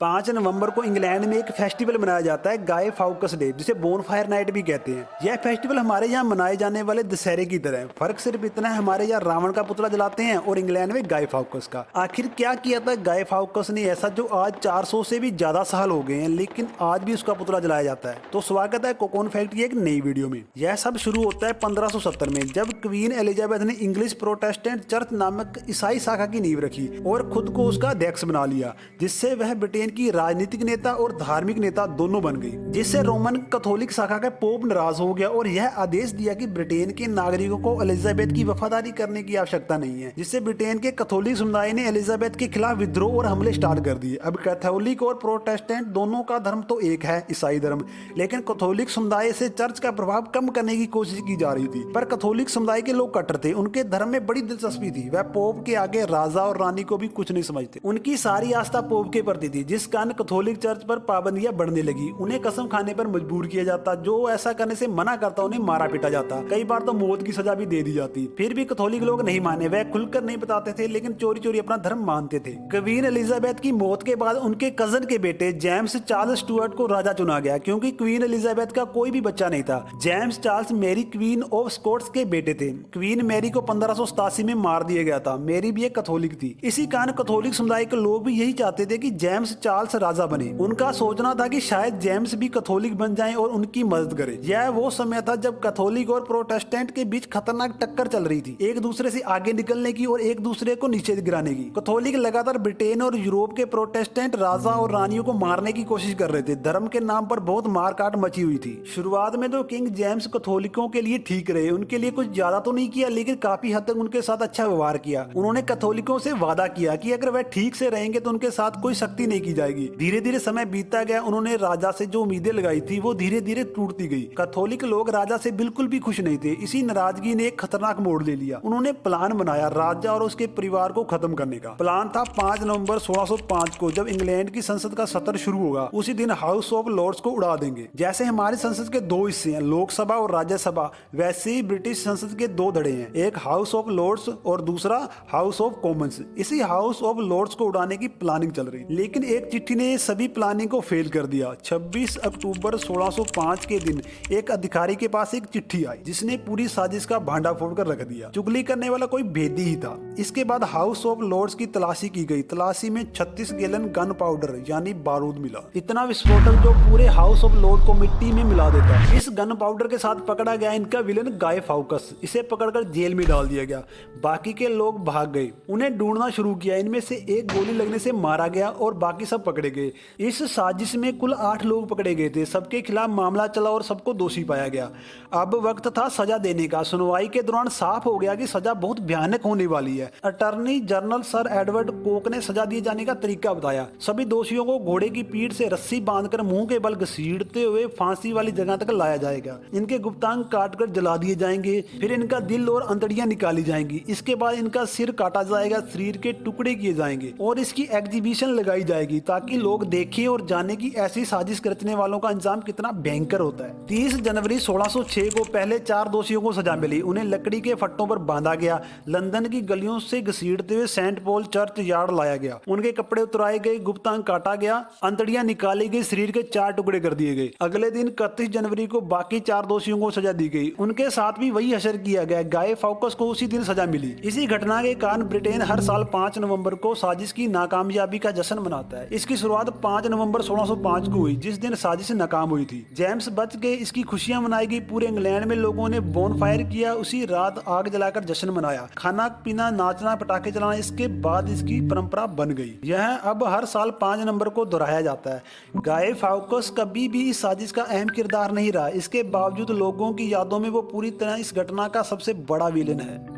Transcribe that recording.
5 नवंबर को इंग्लैंड में एक फेस्टिवल मनाया जाता है, गाय फाउकस डे, जिसे बोनफायर नाइट भी कहते हैं। यह फेस्टिवल हमारे यहाँ मनाए जाने वाले दशहरे की तरह है। फर्क सिर्फ इतना है, हमारे यहाँ रावण का पुतला जलाते हैं और इंग्लैंड में गाय फाउकस का। आखिर क्या किया था गाय फाउकस ने ऐसा जो आज 400 से भी ज्यादा साल हो गए हैं, लेकिन आज भी उसका पुतला जलाया जाता है। तो स्वागत है कोकोन फैक्ट की एक नई वीडियो में। यह सब शुरू होता है 1570 में, जब क्वीन एलिजाबेथ ने इंग्लिश प्रोटेस्टेंट चर्च नामक ईसाई शाखा की नींव रखी और खुद को उसका अध्यक्ष बना लिया, जिससे वह ब्रिटेन की राजनीतिक नेता और धार्मिक नेता दोनों बन गई। जिससे रोमन कैथोलिक शाखा का पोप नाराज हो गया और यह आदेश दिया कि ब्रिटेन के नागरिकों को एलिजाबेथ की वफादारी करने की आवश्यकता नहीं है। जिससे ब्रिटेन के कैथोलिक समुदाय ने एलिजाबेथ के खिलाफ विद्रोह और हमले स्टार्ट कर दिए। अब कैथोलिक और प्रोटेस्टेंट दोनों का धर्म तो एक है, ईसाई धर्म, लेकिन कैथोलिक समुदाय से चर्च का प्रभाव कम करने की कोशिश की जा रही थी। पर कैथोलिक समुदाय के लोग कट्टर थे, उनके धर्म में बड़ी दिलचस्पी थी। वह पोप के आगे राजा और रानी को भी कुछ नहीं समझते। उनकी सारी आस्था पोप के प्रति थी, जिस कारण कैथोलिक चर्च पर पाबंदियां बढ़ने लगी। उन्हें कसम खाने पर मजबूर किया जाता, जो ऐसा करने से मना करता उन्हें मारा पीटा जाता, कई बार तो मौत की सजा भी दे दी जाती। फिर भी कैथोलिक लोग नहीं माने, वह खुलकर नहीं बताते थे, लेकिन चोरी चोरी अपना धर्म मानते थे। क्वीन एलिजाबेथ की मौत के बाद उनके कजन के बेटे जेम्स चार्ल्स स्टुअर्ट को राजा चुना गया, क्योंकि क्वीन एलिजाबेथ का कोई भी बच्चा नहीं था। James Charles Mary Queen of Scots के बेटे थे। क्वीन मैरी को 1587 में मार दिया गया था। मैरी भी एक कैथोलिक थी। इसी कारण कैथोलिक समुदाय के लोग भी यही चाहते थे कि जेम्स चार्ल्स राजा बने। उनका सोचना था कि शायद जेम्स भी कैथोलिक बन जाएं और उनकी मदद करे। यह वो समय था जब कैथोलिक और प्रोटेस्टेंट के बीच खतरनाक टक्कर चल रही थी, एक दूसरे से आगे निकलने की और एक दूसरे को नीचे गिराने की। कैथोलिक लगातार ब्रिटेन और यूरोप के प्रोटेस्टेंट राजा और रानियों को मारने की कोशिश कर रहे थे। धर्म के नाम पर बहुत मारकाट मची हुई थी। शुरुआत में तो किंग जेम्स कैथोलिकों के लिए ठीक रहे, उनके लिए कुछ ज्यादा तो नहीं किया, लेकिन काफी हद तक उनके साथ अच्छा व्यवहार किया। उन्होंने कैथोलिकों से वादा किया कि अगर वह ठीक से रहेंगे तो उनके साथ कोई सख्ती नहीं की जाएगी। धीरे धीरे समय बीतता गया, उन्होंने राजा से जो उम्मीदें लगाई थी वो धीरे धीरे टूटती गई। कैथोलिक लोग राजा से बिल्कुल भी खुश नहीं थे। इसी नाराजगी ने एक खतरनाक मोड़ ले लिया। उन्होंने प्लान बनाया राजा और उसके परिवार को खत्म करने का। प्लान था 5 नवंबर 1605 को, जब इंग्लैंड की संसद का सत्र शुरू होगा, उसी दिन हाउस ऑफ लॉर्ड्स को उड़ा देंगे। जैसे हमारी संसद के दो हिस्से हैं, लोकसभा और राज्यसभा, वैसे ही ब्रिटिश संसद के दो धड़े हैं, एक हाउस ऑफ लॉर्ड्स और दूसरा हाउस ऑफ कॉमन्स। इसी हाउस ऑफ लॉर्ड्स को उड़ाने की प्लानिंग चल रही, लेकिन एक चिट्ठी ने सभी प्लानिंग को फेल कर दिया। 26 अक्टूबर 1605 के दिन एक अधिकारी के पास एक चिट्ठी आई, जिसने पूरी साजिश का भांडा फोड़ कर रख दिया। चुगली करने वाला कोई भेदी ही था। इसके बाद हाउस ऑफ लॉर्ड्स की तलाशी की गई। तलाशी में 36 गैलन गन पाउडर यानी बारूद मिला। इतना विस्फोटक जो पूरे हाउस ऑफ लॉर्ड को मिट्टी में मिला देता। इस गन पाउडर के साथ पकड़ा गया इनका विलन गाय फाउकस। इसे पकड़कर जेल में डाल दिया गया। बाकी के लोग भाग गए, उन्हें ढूंढना शुरू किया। इनमें से एक गोली लगने से मारा गया और बाकी सब पकड़े गए। इस साजिश में कुल 8 लोग पकड़े गए थे। सबके खिलाफ मामला चला और सबको दोषी पाया गया। अब वक्त था सजा देने का। सुनवाई के दौरान साफ हो गया कि सजा बहुत भयानक होने वाली है। Attorney general sir Edward Coke ने सजा दिए जाने का तरीका बताया। सभी दोषियों को घोड़े की पीठ से रस्सी बांधकर मुंह के बल घसीटते हुए फांसी वाली जगह तक लाया जाएगा। इनके गुप्तांग काटकर जला दिए जाएंगे, फिर इनका दिल और अंतड़ियां निकाली जाएंगी। इसके बाद इनका सिर काटा जाएगा, शरीर के टुकड़े किए जाएंगे और इसकी एग्जीबिशन लगाई जाएगी, ताकि लोग देखें और जाने की ऐसी साजिश रचने वालों का अंजाम कितना भयंकर होता है। 30 जनवरी 1606 को पहले 4 दोषियों को सजा मिली। उन्हें लकड़ी के फट्टों पर बांधा गया, लंदन की गलियों से घसीटते हुए सेंट पॉल चर्च यार्ड लाया गया। उनके कपड़े उतराए गए, गुप्तांग काटा गया, अंतड़ियां निकाली गई, शरीर के 4 टुकड़े कर दिए गए। अगले दिन 31 जनवरी को बाकी 4 दोषियों को सजा दी गई। उनके साथ भी वही हशर किया गया। गाय फाउकस को उसी दिन सजा मिली। इसी घटना के कारण ब्रिटेन हर साल 5 नवंबर को साजिश की नाकामयाबी का जश्न मनाता है। इसकी शुरुआत 5 नवंबर 1605 को हुई, जिस दिन साजिश नाकाम हुई थी। जेम्स बच गए, इसकी खुशियां मनाई गई। पूरे इंग्लैंड में लोगों ने बोनफायर किया। उसी रात आग जलाकर जश्न मनाया। खाना पीना, नाचना, पटाखे चलाना, इसके बाद इसकी परंपरा बन गई। यह अब हर साल 5 नवंबर को दोहराया जाता है। गाय फाउकस कभी भी इस साजिश का अहम किरदार नहीं रहा। इसके बावजूद लोगों की यादों में वो पूरी तरह इस घटना का सबसे बड़ा विलेन है।